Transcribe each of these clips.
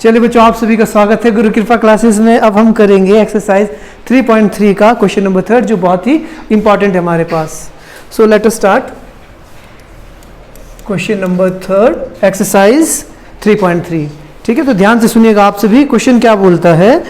चलिए बच्चों, आप सभी का स्वागत है गुरु कृपा क्लासेस में। अब हम करेंगे एक्सरसाइज 3.3 का क्वेश्चन नंबर 3 जो बहुत ही इंपॉर्टेंट है हमारे पास। So let us start question number 3 exercise 3.3। ठीक है, तो ध्यान से सुनिएगा आप सभी। क्वेश्चन क्या बोलता है,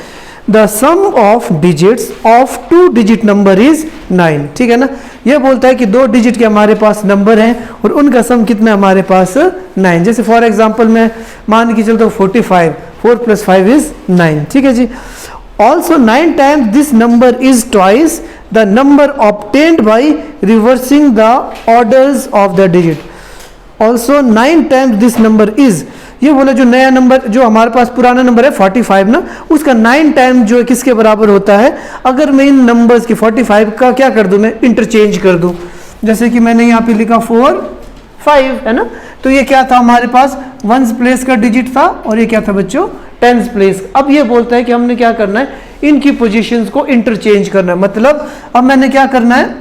the sum of digits of 2 digit number is 9। ठीक है ना, यह बोलता है कि 2 डिजिट के हमारे पास नंबर हैं और उनका सम कितना हमारे पास 9। जैसे फॉर एग्जांपल मैं मान के चलता हूँ 45, 4 + 5 इज 9। ठीक है जी। Also 9 times this number is twice the number obtained by reversing the orders of the digit. Also 9 times this number is, ये बोला जो नया नंबर जो हमारे पास पुराना नंबर है 45 ना, उसका 9 टाइम जो है किसके बराबर होता है। अगर मैं इन नंबर्स की 45 का क्या कर दूं, मैं इंटरचेंज कर दूं। जैसे कि मैंने यहाँ पे लिखा 4, 5 है ना, तो ये क्या था हमारे पास 1s प्लेस का डिजिट था और ये क्या था बच्चों 10s प्लेस। अब ये बोलता है कि हमने क्या करना है, इनकी पोजीशंस को इंटरचेंज करना है। मतलब अब मैंने क्या करना है,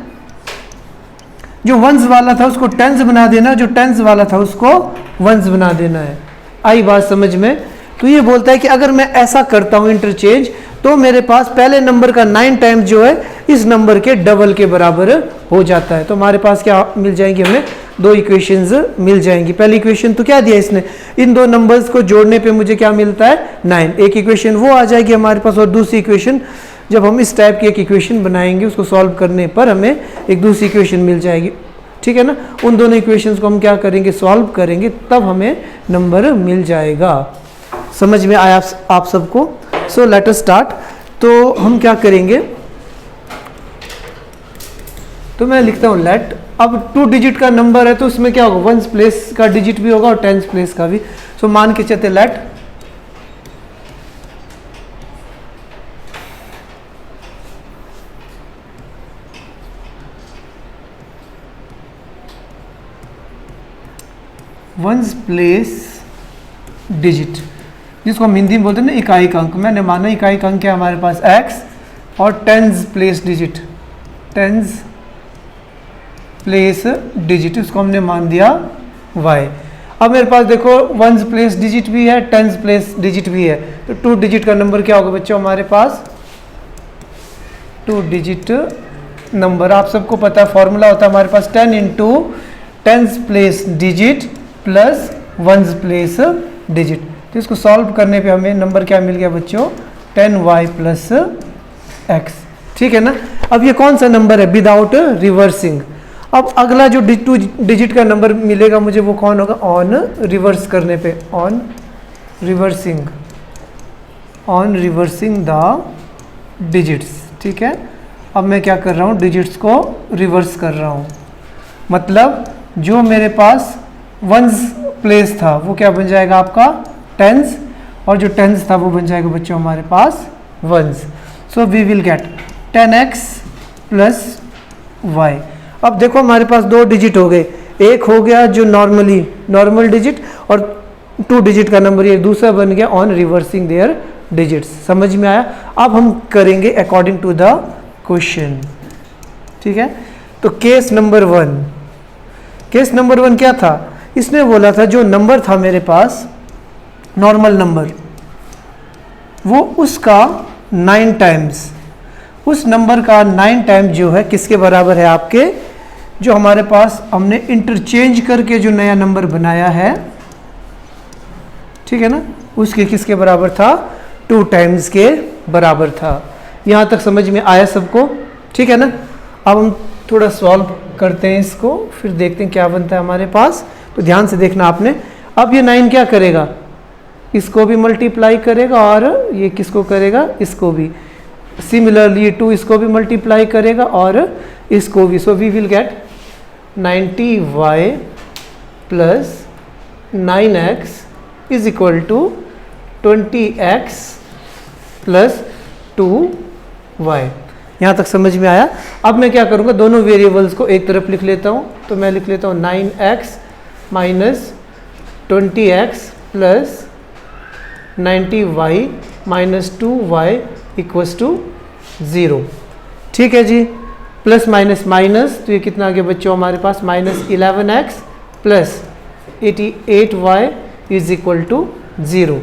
जो 1s वाला था उसको 10s बना देना, जो 10s वाला था उसको 1s बना देना है। आई बात समझ में। तो ये बोलता है कि अगर मैं ऐसा करता हूं इंटरचेंज, तो मेरे पास पहले नंबर का 9 टाइम्स जो है इस नंबर के डबल के बराबर हो जाता है। तो हमारे पास क्या मिल जाएंगे, हमें 2 इक्वेशंस मिल जाएंगी। पहली इक्वेशन तो क्या दिया इसने, इन 2 नंबर्स को जोड़ने पे मुझे क्या मिलता है 9। एक इक्वेशन वो आ जाएगी हमारे पास, और दूसरी इक्वेशन जब हम इस टाइप की एक इक्वेशन बनाएंगे उसको सॉल्व करने पर हमें एक दूसरी इक्वेशन मिल जाएगी। ठीक है ना, उन दोनों इक्वेशंस को हम क्या करेंगे, सॉल्व करेंगे, तब हमें नंबर मिल जाएगा। समझ में आया आप सबको। सो लेट अस स्टार्ट। तो हम क्या करेंगे, तो मैं लिखता हूँ लेट। अब 2 डिजिट का नंबर है तो उसमें क्या होगा, 1s प्लेस का डिजिट भी होगा और 10s प्लेस का भी। सो मान के चलते लेट वंस प्लेस डिजिट, जिसको हम हिंदी में बोलते हैं ना इकाई अंक। मैंने माना इकाई अंक क्या हमारे पास x, और 10s place digit, 10s place digit उसको हमने मान दिया y। अब मेरे पास देखो 1s प्लेस डिजिट भी है, 10s प्लेस डिजिट भी है, तो 2 डिजिट का नंबर क्या होगा बच्चों हमारे पास 2 डिजिट नंबर। आप सबको पता है फॉर्मूला होता है हमारे पास 10 × 10s place digit plus 1s place digit. तो इसको सॉल्व करने पे हमें नंबर क्या मिल गया बच्चों 10y + x। ठीक है ना। अब ये कौन सा नंबर है, विदाउट रिवर्सिंग। अब अगला जो 2 डिजिट का नंबर मिलेगा मुझे वो कौन होगा, ऑन रिवर्स करने पे, ऑन रिवर्सिंग द डिजिट्स। ठीक है, अब मैं क्या कर रहा हूँ, डिजिट्स को रिवर्स कर रहा हूँ। मतलब जो मेरे पास 1s प्लेस था वो क्या बन जाएगा आपका 10s, और जो 10s था वो बन जाएगा बच्चों हमारे पास 1s। So we will get 10x + y। अब देखो हमारे पास 2 डिजिट हो गए, एक हो गया जो नॉर्मल डिजिट, और 2 डिजिट का नंबर ये दूसरा बन गया ऑन रिवर्सिंग देयर डिजिट्स। समझ में आया। अब हम करेंगे अकॉर्डिंग टू द क्वेश्चन। ठीक है, तो केस नंबर 1 क्या था, इसने बोला था जो नंबर था मेरे पास नॉर्मल नंबर, वो उसका 9 टाइम्स, उस नंबर का 9 टाइम्स जो है किसके बराबर है, आपके जो हमारे पास हमने इंटरचेंज करके जो नया नंबर बनाया है, ठीक है ना, उसके किसके बराबर था 2 टाइम्स के बराबर था। यहाँ तक समझ में आया सबको। ठीक है ना। अब हम थोड़ा सॉल्व करते हैं इसको, फिर देखते हैं क्या बनता है हमारे पास। तो ध्यान से देखना आपने। अब ये 9 क्या करेगा, इसको भी मल्टीप्लाई करेगा, और ये किसको करेगा, इसको भी। सिमिलरली 2 इसको भी मल्टीप्लाई करेगा और इसको भी। So we will get 90y + 9x = 20x + 2y। यहाँ तक समझ में आया। अब मैं क्या करूँगा, दोनों वेरिएबल्स को एक तरफ लिख लेता हूँ। तो मैं लिख लेता हूँ 9x - 20x + 90y - 2y = 0। ठीक है जी। प्लस माइनस माइनस, तो ये कितना आ गया बच्चों हमारे पास -11x + 88y = 0।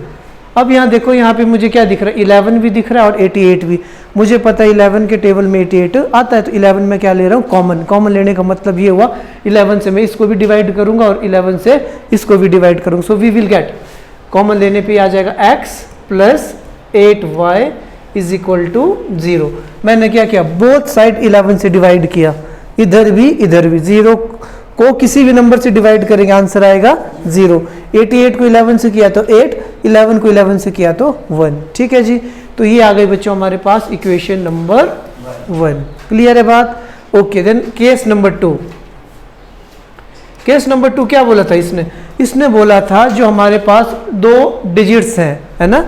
अब यहाँ देखो, यहाँ पे मुझे क्या दिख रहा है, 11 भी दिख रहा है और 88 भी। मुझे पता है 11 के टेबल में 88 आता है, तो 11 में क्या ले रहा हूँ, कॉमन। कॉमन लेने का मतलब ये हुआ 11 से मैं इसको भी डिवाइड करूंगा और 11 से इसको भी डिवाइड करूंगा। So we will get, common लेने पे आ जाएगा x plus 8y is equal to 0। मैंने क्या किया, बोथ साइड 11 से डिवाइड किया, इधर भी 0 को किसी भी नंबर से डिवाइड करेंगे, आंसर आएगा 0। 88 को 11 से किया तो 8, 11 को 11 से किया तो 1। ठीक है जी, तो ये आ गई बच्चों हमारे पास इक्वेशन नंबर 1। क्लियर है बात? Okay, then case number 2। Case number 2 क्या बोला था इसने बोला था जो हमारे पास 2 डिजिट्स हैं, है ना,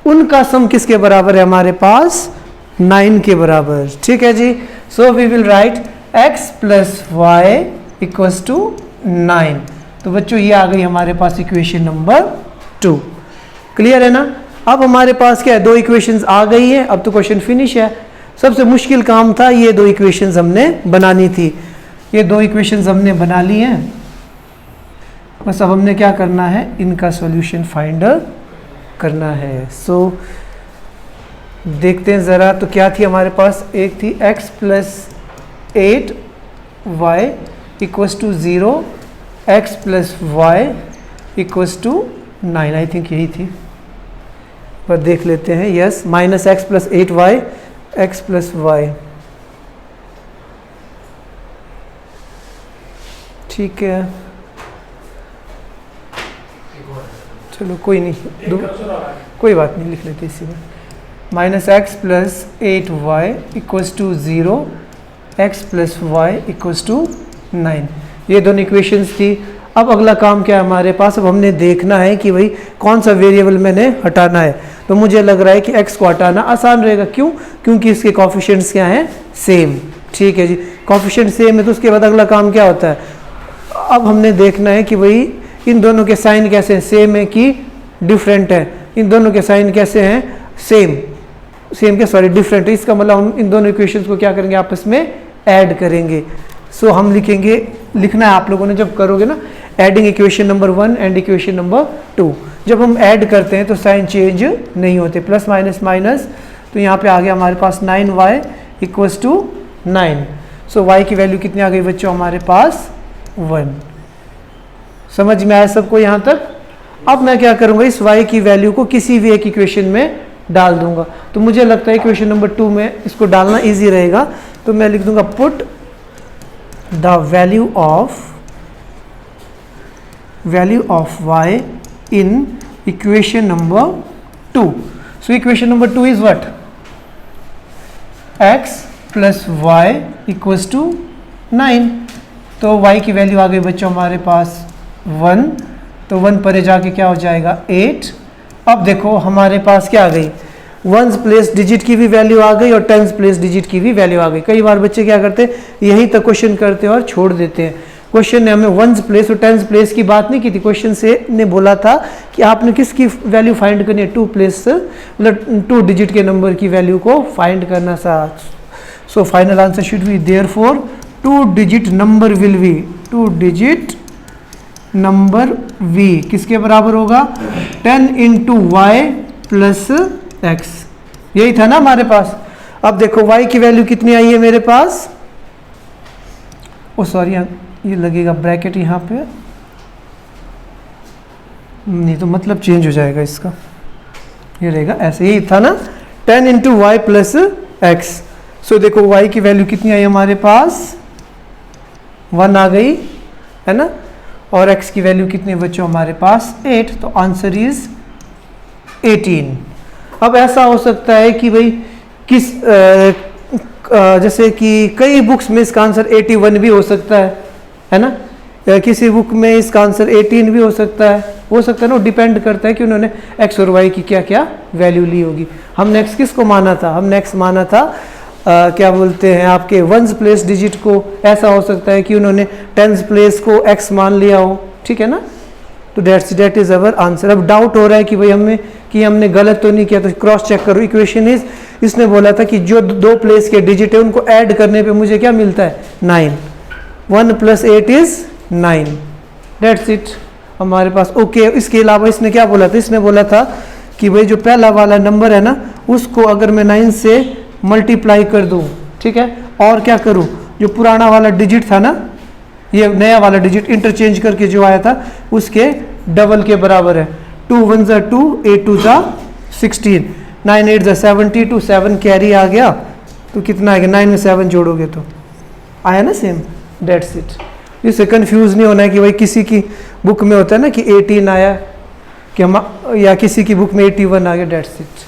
उनका सम किसके बराबर है, हमारे पास 9 के बराबर। ठीक है जी, so we will write x plus y equals to 9। तो बच्चों ये आ गई हमारे पास इक्वेशन नंबर 2। क्लियर है ना? अब हमारे पास क्या है, 2 इक्वेशंस आ गई हैं, अब तो क्वेश्चन फिनिश है। सबसे मुश्किल काम था ये 2 इक्वेशंस हमने बनानी थी। ये 2 इक्वेशंस हमने बना ली हैं, बस अब हमने क्या करना है, इनका सॉल्यूशन फाइंड करना है। सो देखते हैं ज़रा, तो क्या थी हमारे पास, एक थी x plus 8y equals to 0, x plus y equals to 9, I think यही थी, पर देख लेते हैं। Yes, minus x plus 8y, x plus y. ठीक है, चलो कोई नहीं, कोई बात नहीं, लिख लेते इसी में। Minus x plus 8y equals to 0, x plus y equals to 9। ये दोनों इक्वेशंस थी। अब अगला काम क्या है हमारे पास, अब हमने देखना है कि भाई कौन सा वेरिएबल मैंने हटाना है। तो मुझे लग रहा है कि x को हटाना आसान रहेगा। क्यों? क्योंकि इसके कोफिशिएंट्स क्या हैं, सेम। ठीक है जी, कोफिशिएंट सेम है, तो उसके बाद अगला काम क्या होता है, अब हमने देखना है कि भाई इन दोनों के साइन कैसे हैं, सेम है कि डिफरेंट है। इन दोनों के साइन कैसे हैं, सेम के सॉरी डिफरेंट है। इसका मतलब हम इन दोनों इक्वेशंस को क्या करेंगे, आपस में ऐड करेंगे। सो हम लिखेंगे, लिखना है आप लोगों ने जब करोगे ना, adding equation number 1 and equation number 2। जब हम ऐड करते हैं तो साइन चेंज नहीं होते, प्लस माइनस माइनस, तो यहाँ पे आ गया हमारे पास 9y equals to 9। So y की वैल्यू कितनी आ गई बच्चों, हमारे पास 1। समझ में आया सबको यहाँ तक? अब मैं क्या करूँगा, इस y की वैल्यू को किसी भी एक इक्वेशन में डाल दूंगा। तो मुझे लगता है इक्वेशन नंबर 2 में इसको डालना इजी रहेगा, तो मैं लिख दूंगा put the value of y in equation number 2. So equation number 2 is what? x plus y equals to 9. तो y की वैल्यू आ गई बच्चों हमारे पास 1, तो 1 परे जाके क्या हो जाएगा 8। अब देखो हमारे पास क्या आ गई, 1s प्लेस डिजिट की भी वैल्यू आ गई और 10s प्लेस डिजिट की भी वैल्यू आ गई। कई बार बच्चे क्या करते हैं, यहीं तक क्वेश्चन करते हैं और छोड़ देते हैं। क्वेश्चन ने हमें 1s प्लेस और 10s प्लेस की बात नहीं की थी। क्वेश्चन से ने बोला था कि आपने किसकी वैल्यू फाइंड करनी है, 2 प्लेस मतलब 2 डिजिट के नंबर की वैल्यू को फाइंड करना था। So final answer should be therefore 2 digit number will be, 2 digit number v किसके बराबर होगा, 10 इंटू वाई प्लस एक्स। यही था ना हमारे पास। अब देखो y की वैल्यू कितनी आई है मेरे पास, ओ सॉरी ये लगेगा ब्रैकेट यहाँ पे, नहीं तो मतलब चेंज हो जाएगा इसका, ये रहेगा ऐसे, यही था ना 10 इंटू वाई प्लस एक्स। सो देखो y की वैल्यू कितनी आई हमारे पास, 1 आ गई है ना, और x की वैल्यू कितनी बच्चों हमारे पास 8, तो आंसर इज 18। अब ऐसा हो सकता है कि भाई किस जैसे कि कई बुक्स में इसका आंसर 81 भी हो सकता है ना, किसी बुक में इसका आंसर 18 भी हो सकता है ना, डिपेंड करता है कि उन्होंने x और y की क्या क्या वैल्यू ली होगी। हमने x किसको माना था, हमने x माना था क्या बोलते हैं आपके 1s प्लेस डिजिट को। ऐसा हो सकता है कि उन्होंने 10s प्लेस को x मान लिया हो, ठीक है ना, तो डेट इज अवर आंसर। अब डाउट हो रहा है कि भाई हमने गलत तो नहीं किया, तो क्रॉस चेक करो। इक्वेशन इज, इसने बोला था कि जो 2 प्लेस के डिजिट है उनको ऐड करने पे मुझे क्या मिलता है 9, 1 प्लस 8 इज 9, दैट्स इट। हमारे पास ओके। इसके अलावा इसने क्या बोला था, इसने बोला था कि भाई जो पहला वाला नंबर है ना उसको अगर मैं 9 से मल्टीप्लाई कर दूं, ठीक है, और क्या करूं, जो पुराना वाला डिजिट था ना, ये नया वाला डिजिट इंटरचेंज करके जो आया था उसके डबल के बराबर है। 2 1 ज़ा 2, 8 2 ज़ा 16, 9 8 ज़ा 72, 7 कैरी आ गया तो कितना आएगा, 9 में 7 जोड़ोगे तो आया ना सेम, डेट्स इट। इससे कंफ्यूज नहीं होना है कि भाई किसी की बुक में होता है ना कि 18 आया कि हम, या किसी की बुक में 81 आ गया, डेट्स इट।